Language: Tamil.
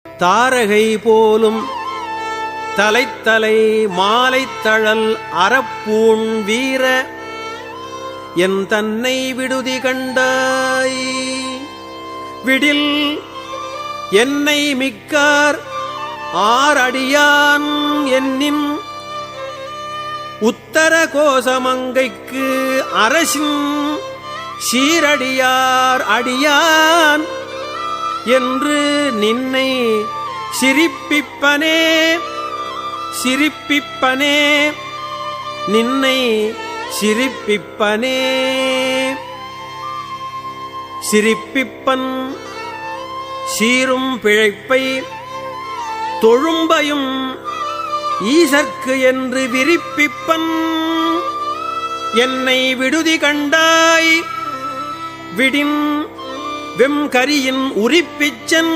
தாரகை போலும் தலைத்தலை மாலைத்தழல் அறப்பூண் வீர என் தன்னை விடுதி கண்டாய். விடில் என்னை மிக்கார் ஆரடியான் என்னின் உத்தர கோசமங்கைக்கு அரசின் சீரடியார் அடியான் என்று நின்னை சிரிப்பிப்பனே சிரிப்பிப்பனே நின்னை சிரிப்பிப்பனே. சிரிப்பிப்பன் சீரும் பிழைப்பை தொழும்பையும் ஈசற்கு என்று விரிப்பிப்பன் என்னை விடுதி கண்டாய். விடின் வெம்கரியின் உரிப்பிச்சன்